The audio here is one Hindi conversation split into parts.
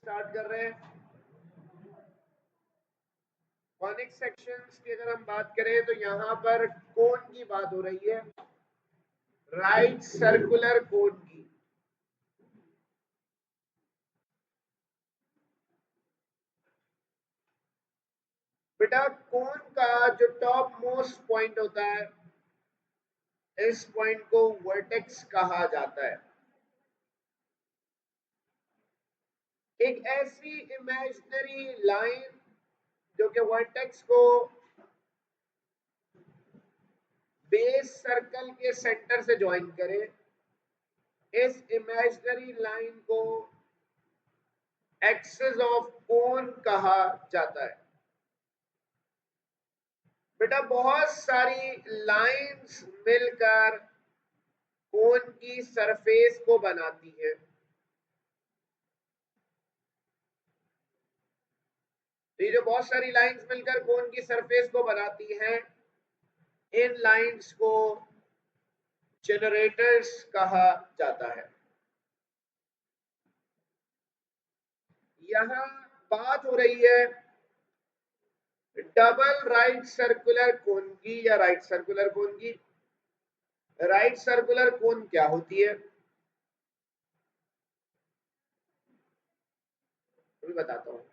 स्टार्ट कर रहे हैं। कॉनिक सेक्शंस की अगर हम बात करें तो यहाँ पर कोन की बात हो रही है, राइट सर्कुलर कोन की। बेटा कोन का जो टॉप मोस्ट पॉइंट होता है, इस पॉइंट को वर्टेक्स कहा जाता है। एक ऐसी इमेजिनरी लाइन जो कि वर्टेक्स को बेस सर्कल के सेंटर से ज्वाइन करे, इस इमेजिनरी लाइन को एक्सिस ऑफ कोन कहा जाता है। बेटा बहुत सारी लाइंस मिलकर कोन की सरफेस को बनाती है। ये जो बहुत सारी लाइंस मिलकर कोन की सरफेस को बनाती हैं, इन लाइंस को जनरेटर्स कहा जाता है। यहां बात हो रही है डबल राइट सर्कुलर कोन की या राइट सर्कुलर कोन की। राइट सर्कुलर कोन क्या होती है, मैं बताता हूँ।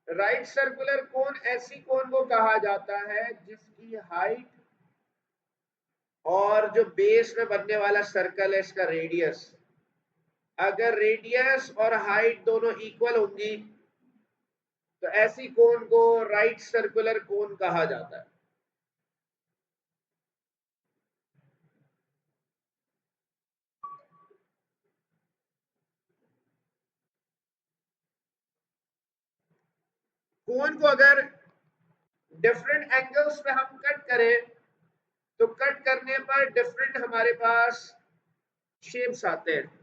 राइट सर्कुलर कोन ऐसी कोन को कहा जाता है जिसकी हाइट और जो बेस में बनने वाला सर्कल है, इसका रेडियस, अगर रेडियस और हाइट दोनों इक्वल होंगी तो ऐसी कोन को राइट सर्कुलर कोन कहा जाता है। कोन को अगर डिफरेंट एंगल्स पे हम कट करें तो कट करने पर डिफरेंट हमारे पास शेप्स आते हैं।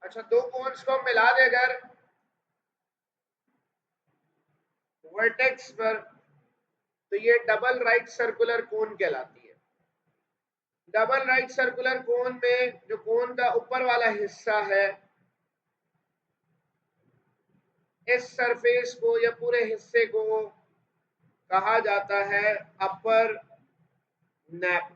अच्छा, दो कोन्स को मिला दे अगर वर्टेक्स पर तो ये डबल राइट सर्कुलर कोन कहलाती है। डबल राइट सर्कुलर कोन में जो कोन का ऊपर वाला हिस्सा है, इस सरफेस को या पूरे हिस्से को कहा जाता है अपर नैप।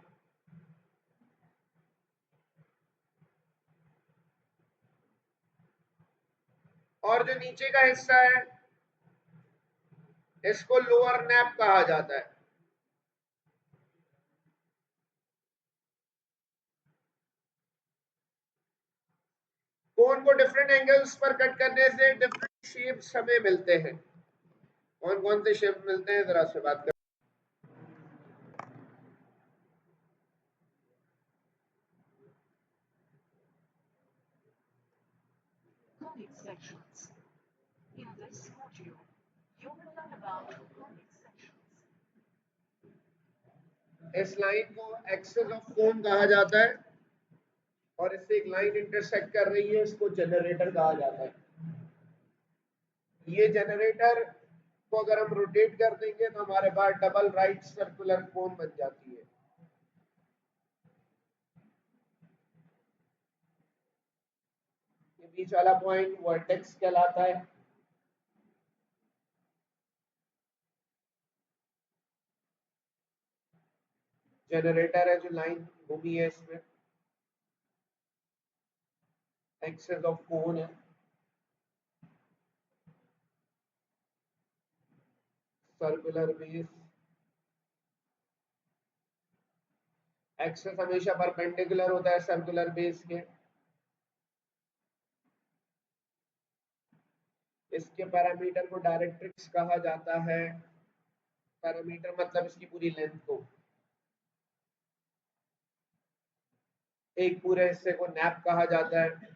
और जो नीचे का हिस्सा है इसको लोअर नैप कहा जाता है। कोन को डिफरेंट एंगल्स पर कट करने से डिफरेंट शेप्स हमें मिलते हैं। कौन कौन से शेप मिलते हैं जरा से बात कर। Conic sections. In this module, you will learn about conic sections. इस लाइन को एक्सिस ऑफ कोन कहा जाता है और इससे एक लाइन इंटरसेक्ट कर रही है, इसको जनरेटर कहा जाता है। ये जनरेटर इसको अगर हम रोटेट कर देंगे तो हमारे पास डबल राइट सर्कुलर कोन बन जाती है। ये बीच वाला पॉइंट वर्टेक्स कहलाता है। जनरेटर है जो लाइन घूमी है इसमें, एक्सेस ऑफ कोन है, सर्कुलर बेस, एक्सेस हमेशा परपेंडिकुलर होता है सर्कुलर बेस के। इसके पैरामीटर को डायरेक्ट्रिक्स कहा जाता है। पैरामीटर मतलब इसकी पूरी लेंथ को, एक पूरे हिस्से को नैप कहा जाता है।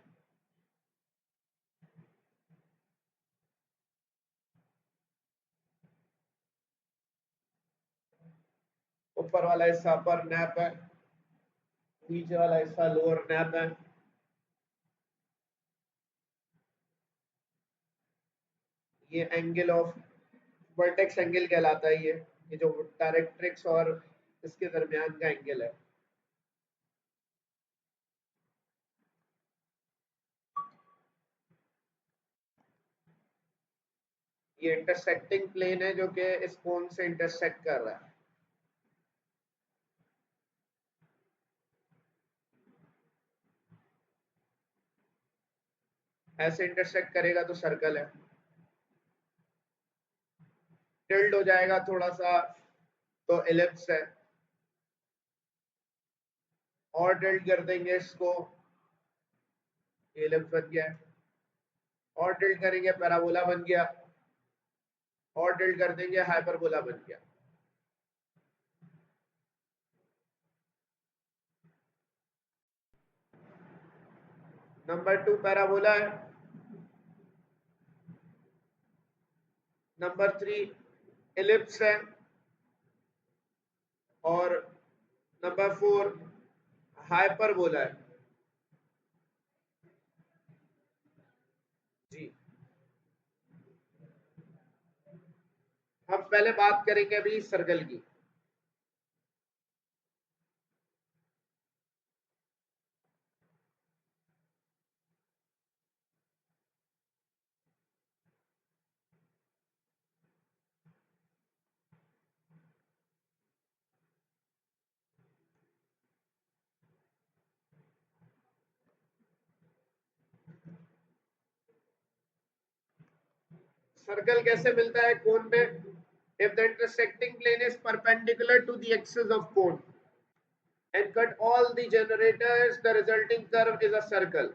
ऊपर वाला हिस्सा अपर नैप है, नीचे वाला हिस्सा लोअर नैप है। ये एंगल ऑफ वर्टेक्स एंगल कहलाता है। ये जो डायरेक्ट्रिक्स और इसके दरमियान का एंगल है। ये इंटरसेक्टिंग प्लेन है जो कि इस कोन से इंटरसेक्ट कर रहा है। ऐसे इंटरसेक्ट करेगा तो सर्कल है। टिल्ट हो जाएगा थोड़ा सा तो एलिप्स है। और टिल्ट कर देंगे इसको, एलिप्स बन गया। और टिल्ट करेंगे पैराबोला बन गया। और टिल्ट कर देंगे हाइपरबोला बन गया। नंबर 2 पैराबोला है। नंबर 3 एलिप्स है। और नंबर 4 हाइपरबोला है। जी, हम पहले बात करेंगे अभी सर्कल की। सर्कल कैसे मिलता है कोन पे? If the intersecting plane is perpendicular to the axis of cone and cut all the generators, the resulting curve is a circle.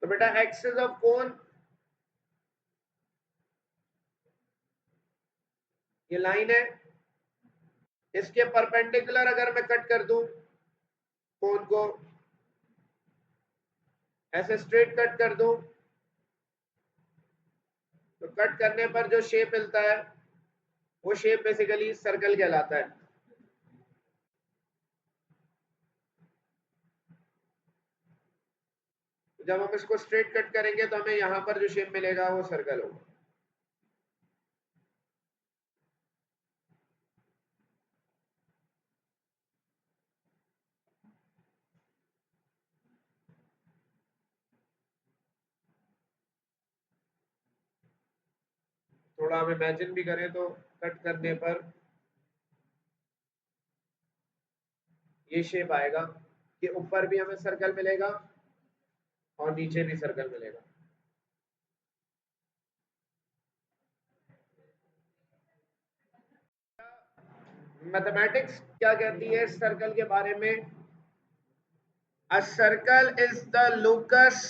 तो बेटा एक्सिस ऑफ कोन ये लाइन है, इसके परपेंडिकुलर अगर मैं कट कर दूं कोन को, ऐसे स्ट्रेट कट कर दूं, तो कट करने पर जो शेप मिलता है वो शेप बेसिकली सर्कल कहलाता है। जब हम इसको स्ट्रेट कट करेंगे तो हमें यहां पर जो शेप मिलेगा वो सर्कल होगा। थोड़ा हम इमेजिन भी करें तो कट करने पर ये शेप आएगा कि ऊपर भी हमें सर्कल मिलेगा और नीचे भी सर्कल मिलेगा। मैथमेटिक्स क्या कहती है सर्कल के बारे में? A circle is the locus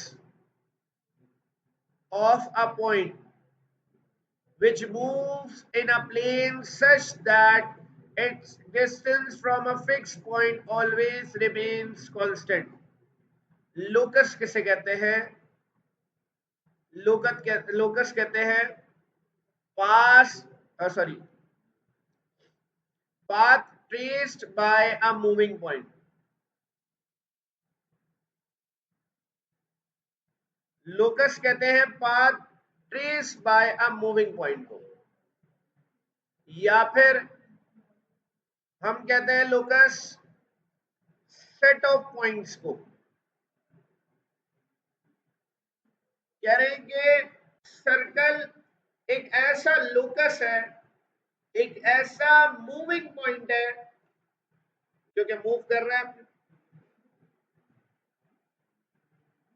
of a point which moves in a plane such that its distance from a fixed point always remains constant. Locus किसे कहते हैं? लोकस कहते हैं path traced by a moving point. Locus कहते हैं path trace by a moving point को, या फिर हम कहते हैं लोकस सेट ऑफ पॉइंट्स को। कह रहे हैं कि सर्कल एक ऐसा लोकस है, एक ऐसा मूविंग पॉइंट है जो कि मूव कर रहा है।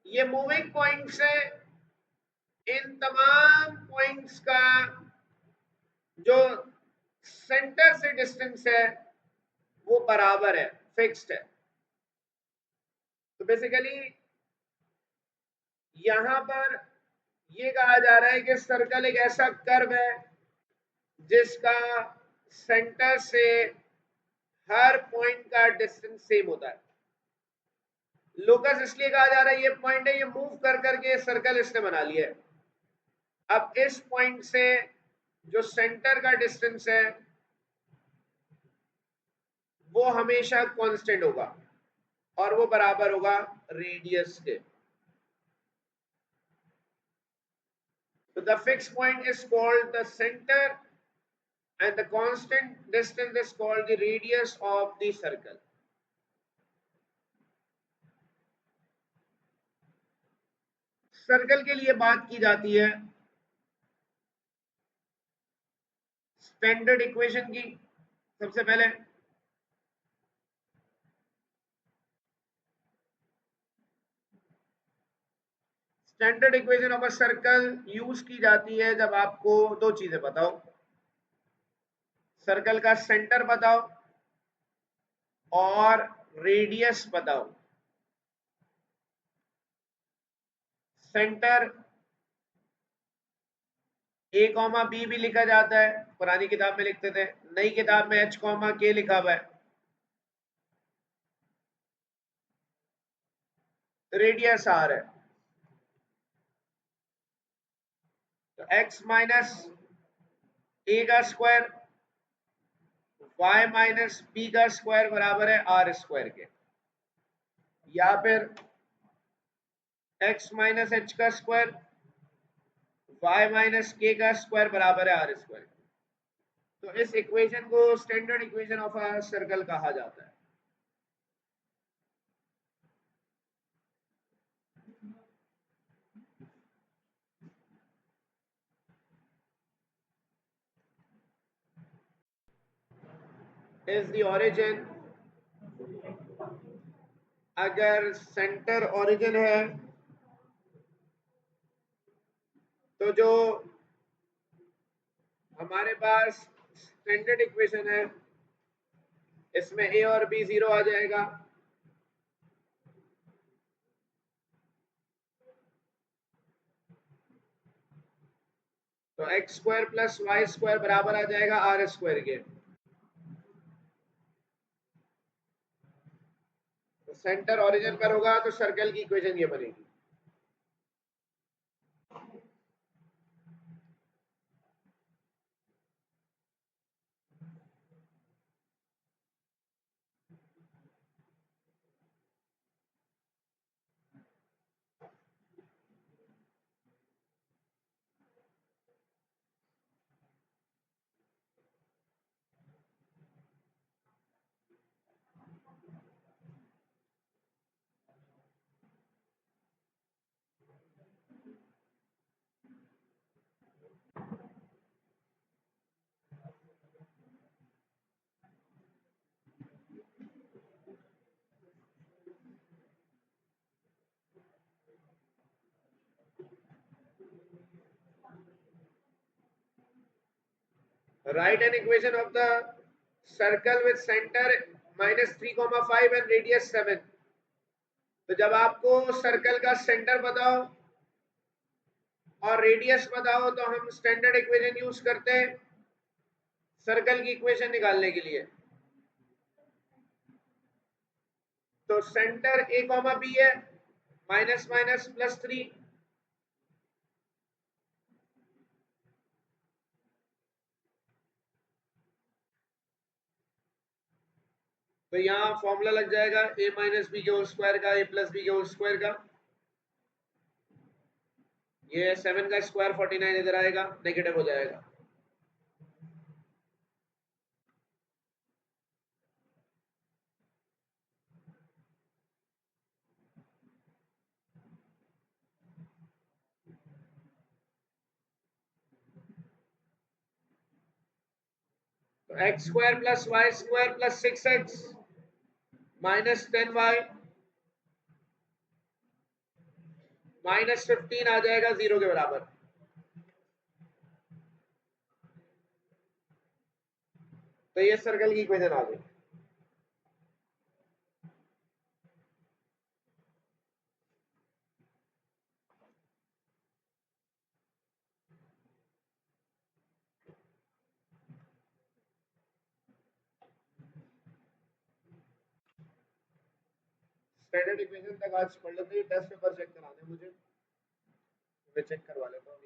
ये मूविंग पॉइंट से इन तमाम पॉइंट्स का जो सेंटर से डिस्टेंस है वो बराबर है, फिक्स्ड है। तो बेसिकली यहां पर ये कहा जा रहा है कि सर्कल एक ऐसा कर्व है जिसका सेंटर से हर पॉइंट का डिस्टेंस सेम होता है। लोकस इसलिए कहा जा रहा है, ये पॉइंट है, ये मूव कर करके सर्कल इसने बना लिया है। अब इस पॉइंट से जो सेंटर का डिस्टेंस है वो हमेशा कांस्टेंट होगा और वो बराबर होगा रेडियस के। तो the fix point is called the centre and the constant distance is called the radius of the circle. Circle के लिए बात की जाती है स्टैंडर्ड इक्वेशन की। सबसे पहले standard equation of a circle use की जाती है जब आपको दो चीजें बताओ, सर्कल का सेंटर बताओ और रेडियस बताओ। सेंटर ए कॉमा बी भी लिखा जाता है, पुरानी किताब में लिखते थे, नई किताब में एच कॉमा के लिखा हुआ है। रेडियस आर है, तो एक्स माइनस ए का स्क्वायर y माइनस बी का स्क्वायर बराबर है आर स्क्वायर के, या फिर x माइनस एच का स्क्वायर y माइनस के का स्क्वायर बराबर है आर स्क्वायर। तो इस इक्वेशन को standard equation of a circle कहा जाता है। इज द ओरिजिन, अगर सेंटर ओरिजिन है तो जो हमारे पास स्टैंडर्ड इक्वेशन है इसमें a और b 0 आ जाएगा, तो x square plus y square बराबर आ जाएगा आर स्क्वायर के। तो सेंटर ओरिजिन पर होगा तो सर्कल की इक्वेशन ये बनेगी। Write an equation of the circle with center -3,5 and radius 7। तो जब आपको सर्कल का सेंटर बताओ और रेडियस बताओ तो हम स्टैंडर्ड इक्वेशन यूज करते हैं। सर्कल की इक्वेशन निकालने के लिए। तो सेंटर ए कॉमा बी है, माइनस माइनस प्लस 3, तो यहां फॉर्मूला लग जाएगा a माइनस बी के होल स्क्वायर का a प्लस बी के होल स्क्वायर का। ये 7 का स्क्वायर 49 इधर आएगा, नेगेटिव हो जाएगा। तो x square plus y square plus 6x minus 10y minus 15 आ जाएगा 0 के बराबर। तो ये सर्कल की इक्वेशन आ गई। स्टैंडर्ड इक्वेशन तक आज पढ़ लेते हैं, टेस्ट पेपर चेक कराने मुझे, मैं चेक करवा लेता हूँ।